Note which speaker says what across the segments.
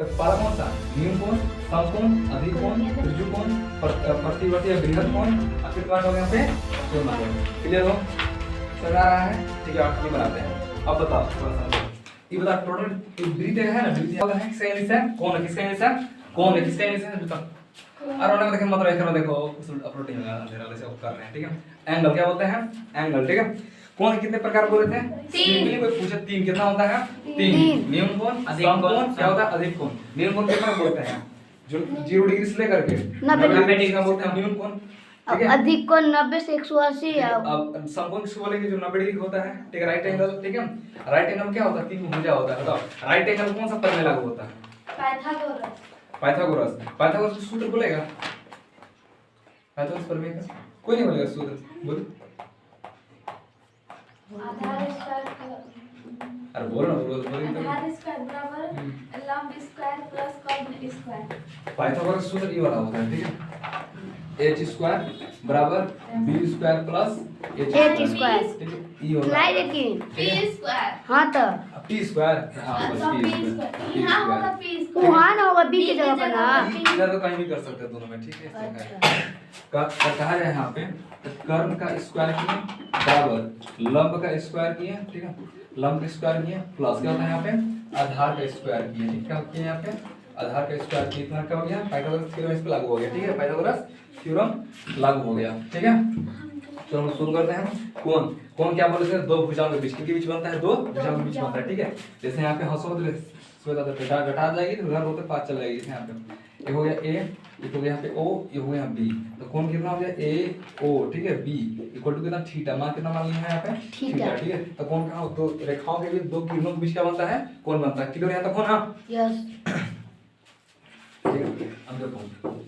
Speaker 1: तो पहला कौन सा न्यून कोण, समकोण, अधिक कोण, त्रिज्युकोण, प्रतिवर्ती या बृहद कोण, आखिर बात हो गया पे पूर्ण कोण। क्लियर हो, समझ आ रहा है? ठीक है, आप ये बनाते हैं। अब बताओ थोड़ा सा ये बता, टोटल वृत्त है ना, वृत्त होता है किसका इंग्लिश है, कौन है किसका इंग्लिश है, कौन है किसका इंग्लिश है बताओ। और उन्होंने देखो मतलब एक देखो अपलोड नहीं होगा अंधेरा वाले से कर रहे हैं। ठीक है, एंगल क्या बोलते हैं, एंगल। ठीक है, कौन कितने प्रकार बोले थे, सिंपली कोई पूछे तीन, कितना होता है तीन, न्यून कोण, समकोण, क्या होता है अधिक कोण। न्यून कोण कितना बोलते हैं, जो 0 डिग्री से लेकर के 90 डिग्री का बोलते हैं न्यून कोण। ठीक है,
Speaker 2: अधिक कोण 90 से 180 है।
Speaker 1: अब समकोण किसको बोलेंगे, जो 90 डिग्री होता है। ठीक है, राइट एंगल। ठीक है, राइट एंगल क्या होता है, तीन भुजा होता है। बताओ राइट एंगल कौन सा पद में लागू होता है,
Speaker 2: पाइथागोरस।
Speaker 1: पाइथागोरस। पाइथागोरस का सूत्र बोलेगा, पाइथागोरस प्रमेय का कोई नहीं बोलेगा सूत्र, बोल।
Speaker 2: आधार स्क्वायर
Speaker 1: अरे बोलो ना, बोलो
Speaker 2: आधार स्क्वायर बराबर लंब square plus chord square.
Speaker 1: Pythagoras सूत्र ये वाला होता है। ठीक है, h स्क्वायर बराबर b square plus
Speaker 2: h square.
Speaker 1: ठीक है, ये होगा
Speaker 2: नहीं लेकिन
Speaker 3: p स्क्वायर।
Speaker 2: हां तो
Speaker 1: p स्क्वायर, हां बस p स्क्वायर।
Speaker 3: यहाँ होगा p स्क्वायर।
Speaker 2: वहां ना होगा b की जगह पर ना।
Speaker 1: इधर तो कहीं भी कर सकते हैं दोनों में। ठीक है, कहा जाए यहाँ पे कर्ण का स्क्वायर किए बराबर लंब का स्क्वायर किए। ठीक है, लंब का स्क्वायर किए प्लस क्या होता है यहाँ पे आधार का स्क्वायर किए। ठीक है, किए यहाँ पे आधार का स्क्वायर किए, इतना क्या हो गया, पाइथागोरस थ्योरम इस पे लागू हो गया। ठीक है, पाइथागोरस थ्योरम लागू हो गया। ठीक है, तो हम शुरू करते हैं। कोण, कोण क्या बोलते हैं, दो भुजाओं के बीच, किसके बीच बनता है, दो भुजाओं के बीच बनता है। ठीक है, जैसे यहाँ पे हंसो तो घटा जाएगी तो उधर होते पास चल जाएगी। यहाँ पे ये हो गया ए, ये हो गया यहाँ पे ओ, ये हो गया बी। तो कोण कितना हो गया ए ओ। ठीक है, बी इक्वल टू कितना थीटा, मान कितना मान लिया है यहाँ पे थीटा। ठीक है, तो कोण कहाँ, तो रेखाओं के बीच दो किरणों के बीच क्या बनता है, कोण बनता है। क्लियर यहाँ तक हो ना?
Speaker 2: यस।
Speaker 1: ठीक है, अब देखो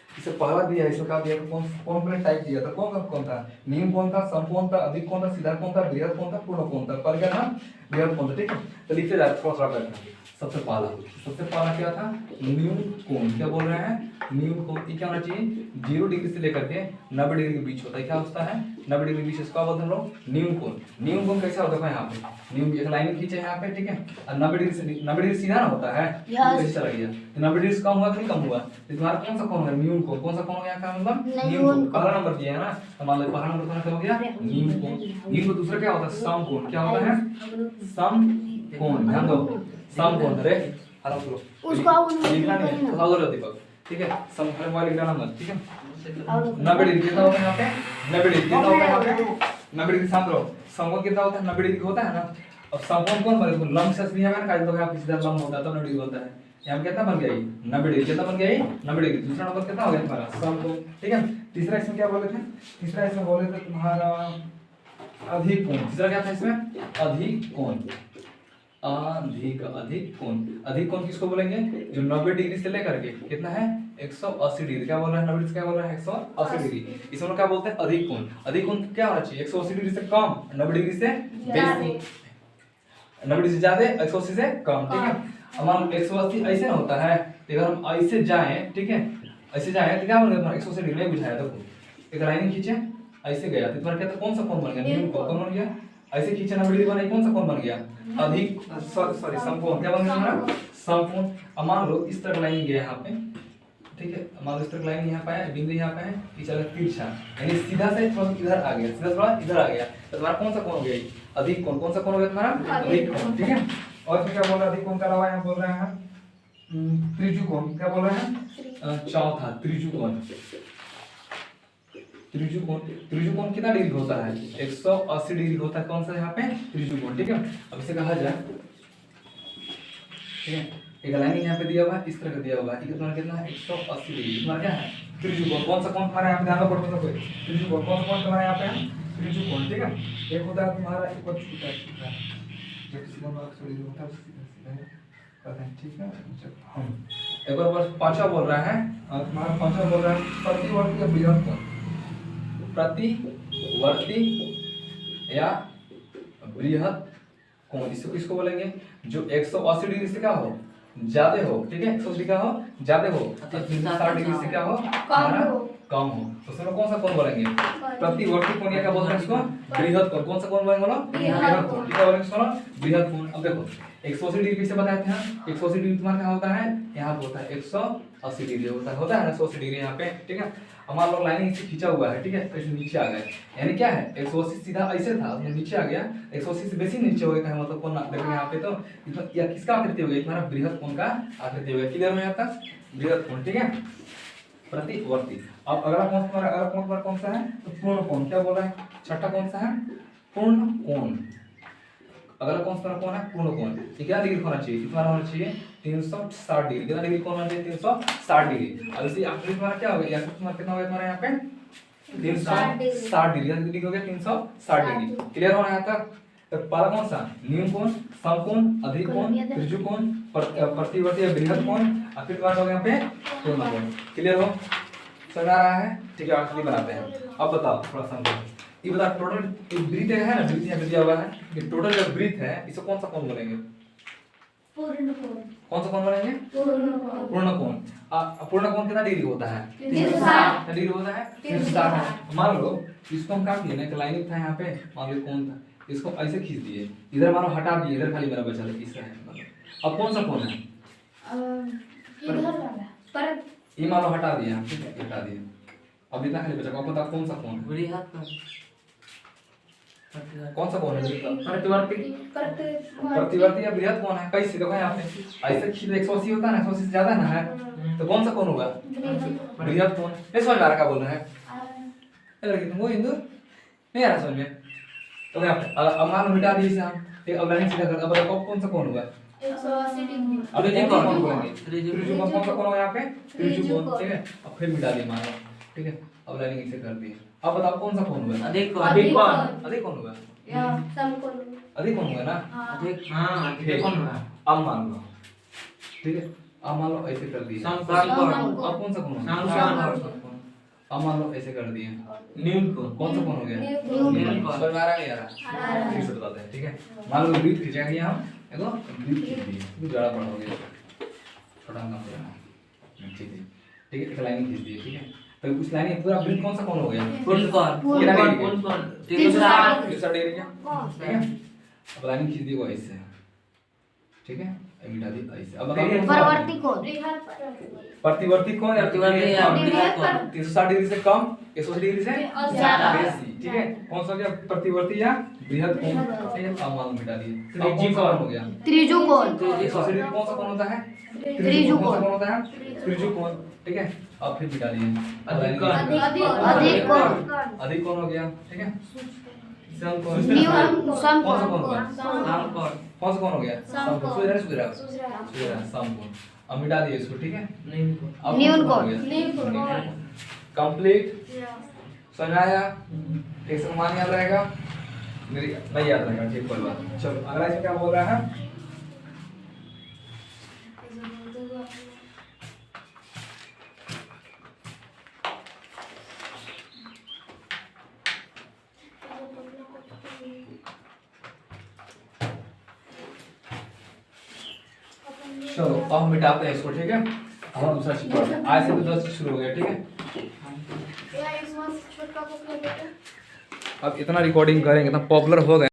Speaker 1: इसे पहला दिया, इसमें क्या दिया, कौन कौन सा टाइप दिया था, कौन था, न्यून कौन था, समकोण था, अधिक कोण था, सीधा कोण था, बृहद कोण था, पूर्ण कोण था। पर क्या था, बृहद कोण था। ठीक है, तो लिखते जाते थोड़ा थोड़ा करके। सबसे पहला क्या था, न्यून कोण। क्या बोल रहे हैं, न्यून कोण। ये क्या होना चाहिए, 0 डिग्री से लेकर के 90 डिग्री के बीच होता है। क्या होता है, 90 डिग्री के बीच, इसको बोलते हैं हम लोग न्यून कोण। न्यून कोण कैसा होता है, यहाँ पे न्यून एक लाइन खींचे यहाँ पे। ठीक है, और 90 डिग्री से 90 डिग्री सीधा ना होता है, कैसे चला गया, 90 डिग्री से कम हुआ कि नहीं कम हुआ, तो तुम्हारा कौन सा कोण है, न्यून कोण। कौन सा कोण हो गया, क्या मतलब न्यून कोण। पहला नंबर दिया है ना, तो मान लो पहला नंबर क्या हो गया, न्यून कोण। न्यून कोण। दूसरा क्या होता है, समकोण। क्या होता है, समकोण। ध्यान दो, समकोण। अरे आराम करो,
Speaker 2: उसको
Speaker 1: लिखना नहीं है, उधर दीपक। ठीक है, समकोण वाला लिखना मत। ठीक है, 90 डिग्री कितना होता है यहाँ पे, 90 डिग्री कितना होता है यहाँ पे, 90 डिग्री। समझ लो समकोण कितना होता है, 90 डिग्री होता है ना। अब समकोण कौन बने, लंब से भी है ना, काट दो यहाँ पे सीधा लंब होता है तो 90 डिग्री होता है। यहाँ पे कितना बन गया, 90 डिग्री। कितना बन गया, 90 डिग्री। दूसरा नंबर कितना हो गया तुम्हारा, समकोण। ठीक है, तीसरा इसमें क्या बोले थे, तीसरा इसमें बोले थे तुम्हारा अधिक कोण। तीसरा क्या था इसमें, अधिक कोण। अधिक कोण। अधिक कोण किसको बोलेंगे, जो 90 डिग्री से लेकर के कितना है 180 डिग्री। क्या बोल रहा है, 90 डिग्री से क्या बोल रहा है, 180 डिग्री। इसमें क्या बोलते हैं, अधिक कोण। अधिक कोण क्या होना चाहिए, 180 डिग्री से कम, 90 डिग्री से बेसी, 90 डिग्री से ज्यादा, 180 से कम। ठीक है, अब मान लो 180 ऐसे ना होता है, अगर हम ऐसे जाएं, ठीक है ऐसे जाएं तो क्या बन गया, 180 डिग्री नहीं बुझाया। देखो एक लाइन खींचे, ऐसे गया तो तुम्हारा क्या था, कौन सा कोण बन गया, न्यून कोण। कौन बन गया, ऐसे खींचे 90 डिग्री बना, कौन सा कोण बन गया, अधिक सॉरी समकोण। क्या बन गया हमारा, समकोण। अब मान लो इस तरह लाइन गया यहाँ पे। ठीक है, मान लो इस तरह लाइन यहाँ पे है, बिंदु यहाँ पे है, ये चला तिरछा, यानी सीधा से थोड़ा इधर आ गया, सीधा थोड़ा इधर आ गया, तो तुम्हारा कौन सा कोण हो गया, अधिक कोण। कौन सा कोण हो गया तुम्हारा, अधिक कोण। ठीक है, और फिर क्या बोल रहा है, अधिक कोण के अलावा यहाँ बोल रहे हैं त्रिज्युकोण। क्या बोल रहे हैं, चौथा त्रिज्युकोण। त्रिज्युकोण, त्रिज्युकोण कितना डिग्री होता है, 180 डिग्री होता है। कौन सा यहाँ पे, त्रिज्युकोण। ठीक है, अब इसे कहा जाए, ठीक है, एक लाइन यहाँ पे दिया हुआ है, इस तरह का दिया हुआ है, तुम्हारा कितना है 180 डिग्री। तुम्हारा क्या है, त्रिज्युकोण। कौन सा कोण तुम्हारा यहाँ पे ध्यान रखो, पड़ता कोई त्रिज्युकोण। कौन सा कोण तुम्हारा यहाँ पे है, त्रिज्युकोण। ठीक है, एक होता है तुम्हारा एक छोटा छोटा, जो सीधा मार्क छोड़ होता है सीधा सीधा कहते हैं। ठीक है, हम एक बार बस पांचवा बोल रहा है, तुम्हारा पांचवा बोल रहा है प्रतिवर्ती या बृहद कोण। प्रतिवर्ती या बृहद कोण, इसको किसको बोलेंगे, जो 180 डिग्री से क्या हो, ज्यादा हो। ठीक है, 180 का हो, ज्यादा हो, 360 डिग्री से क्या हो, कम हो, तो उसमें कौन सा कोण बोलेंगे, प्रतिवर्ती कोण। या क्या बोलते हैं इसको, बृहद कोण। कौन सा कोण बोलेंगे, बोलो बृहद कोण। ठीक है, बोलेंगे इसको बृहद कोण। अब देखो 180 डिग्री से बताए थे हम, 180 डिग्री तुम्हारा क्या होता है, यहाँ पे होता है 180 डिग्री होता है ना 180 डिग्री यहाँ पे, ठीक है। हमारा लोग लाइनिंग इससे खींचा हुआ है, ठीक है, ऐसे नीचे आ गए, यानी क्या है 180 सीधा ऐसे था, नीचे आ गया, 180 से बेसी नीचे हो गया, मतलब कौन देखो यहाँ पे तो या किसका आकृति हो गया, तुम्हारा बृहद कोण का आकृति हो गया, क्लियर है यहाँ तक, बृहद कोण, ठीक है, प्रतिवर्ती। अब अगला कोण तुम्हारा कौन सा है, तो पूर्ण कोण, क्या बोल रहा है, छठा कौन सा है, पूर्ण कोण। अगला कौन सा कोण है, पूर्ण कोण, ये क्या डिग्री होना चाहिए, कितना होना चाहिए, 360 डिग्री, कितना डिग्री कोण होना चाहिए, 360 डिग्री। अब इसी आखिरी तुम्हारा क्या हो गया, या तुम्हारा कितना हो गया तुम्हारा यहाँ पे 360 डिग्री, कितना डिग्री हो गया 360 डिग्री, क्लियर हो यहाँ तक। तो पहला कौन सा, न्यून कोण, समकोण, अधिक कोण, त्रिज्यी कोण, प्रतिवर्ती या बृहद कोण, और फिर तुम्हारा हो गया यहाँ पे पूर्ण कोण, क्लियर हो, समझ आ रहा है, ठीक है। आखिरी बनाते हैं, अब बताओ थोड़ा समझो, ये बता टोटल वृत्त है ना, वृत्त यहाँ दिया हुआ है, ये टोटल जो वृत्त है इसे कौन सा कोण बोलेंगे,
Speaker 2: पूर्ण कोण,
Speaker 1: कौन सा कोण बोलेंगे,
Speaker 2: पूर्ण कोण,
Speaker 1: पूर्ण कोण। पूर्ण कोण कितना डिग्री होता है,
Speaker 2: 360
Speaker 1: डिग्री होता है, 360। मान लो इसको हम काट दिए ना, एक लाइन था यहाँ पे, मान लो कोण था, इसको ऐसे खींच दिए, इधर मानो हटा दिए, इधर खाली मेरा बचा है, तीसरा है मतलब। अब कौन सा कोण है,
Speaker 2: इधर वाला पर
Speaker 1: ये मान लो हटा दिया, ठीक है, हटा दिया, अब इतना खाली बचा, अब बताओ कौन सा कोण, कौन सा कोण है, प्रतिवर्ती या बृहद कोण है, कैसे देखो यहाँ पे ऐसे खींच 180 होता है ना, 180 से ज्यादा ना है, तो कौन सा कोण होगा, बृहद कोण। नहीं समझ में आ रहा क्या बोल रहे हैं, लड़की तुमको हिंदू नहीं आ रहा समझ में, तो यहाँ पे अब मान लो मिटा दिए इसे हम, ठीक, अब लाइन सीधा कर, अब बताओ कौन सा कोण होगा,
Speaker 2: 180 डिग्री,
Speaker 1: अब ये कौन बोलेंगे, त्रिज्यी कोण, कौन सा कोण होगा यहाँ पे, त्रिज्यी कोण, ठीक है। अब फिर मिटा दिए मान लो, ठीक है, अब लाइनिंग इसे कर दी, अब बताओ कौन सा कोण होगा,
Speaker 2: अधिक कोण,
Speaker 1: अधिक कोण होगा,
Speaker 2: या समकोण,
Speaker 1: अधिक कोण होगा ना,
Speaker 2: अधिक
Speaker 1: अब मान लो, ठीक है, अब मान लो ऐसे कर दिए, अब कौन सा कोण होगा, अब मान लो ऐसे कर दिए, न्यून कोण, कौन सा कोण हो गया, न्यून कोण, समझ में आ रहा है यार, फिर से बताते हैं, ठीक है। मान लो वृत्त खींचा गया, हम देखो वृत्त खींच दिए, ज्यादा बड़ा हो गया, छोटा कम हो गया, ठीक है, ठीक है, एक लाइन खींच दी, ठीक है, तो उस लाइन में पूरा वृत्त कौन सा कोण हो गया,
Speaker 2: पूर्ण कोण,
Speaker 1: कितना डिग्री,
Speaker 2: 360
Speaker 1: डिग्री क्या, ठीक है। अब लाइन खींच दी वो ऐसे, ठीक है, मिटा दी ऐसे। अब
Speaker 3: परवर्ती कोण,
Speaker 1: प्रतिवर्ती कोण या
Speaker 2: बृहद कोण,
Speaker 1: 360 डिग्री से कम, 180 डिग्री से
Speaker 2: ज्यादा,
Speaker 1: बेसी, ठीक है। कौन सा हो गया, प्रतिवर्ती या बृहद कोण, ठीक है, अब मान लो मिटा दिए। अब
Speaker 2: त्रिज्यी
Speaker 1: कौन सा कोण हो गया,
Speaker 3: त्रिज्यी कोण,
Speaker 1: 180 डिग्री कौन सा कोण होता है,
Speaker 3: त्रिज्यी
Speaker 1: कौन सा
Speaker 3: कोण,
Speaker 1: कोण होता है, त्रिज्यी कोण, ठीक है। अब फिर मिटा दिए,
Speaker 3: अधिक कोण,
Speaker 1: अधिक कोण हो गया, ठीक है, सम कोण,
Speaker 3: न्यून
Speaker 1: कौन सा कोण
Speaker 3: समकोण,
Speaker 1: होगा, कौन सा कोण हो गया,
Speaker 2: समकोण,
Speaker 1: सुधरा समकोण। अब मिटा दिए इसको, ठीक है, अब
Speaker 3: न्यून
Speaker 1: कौन सा
Speaker 3: कोण,
Speaker 1: हो गया?
Speaker 2: न्यून कोण,
Speaker 1: कंप्लीट, समझ आया, ठीक से मान याद रहेगा, मेरी नहीं याद रहेगा, ठीक कोई बात नहीं। चलो अगला इसमें क्या बोल रहा है, चलो अब मिटाते हैं इसको, ठीक है। अब हम दूसरा चीज पढ़ते हैं, आज से तो 10 चीज शुरू हो गया, ठीक है।
Speaker 2: या इसमें छोटा को कर देते,
Speaker 1: अब इतना रिकॉर्डिंग करेंगे, इतना पॉपुलर हो गए।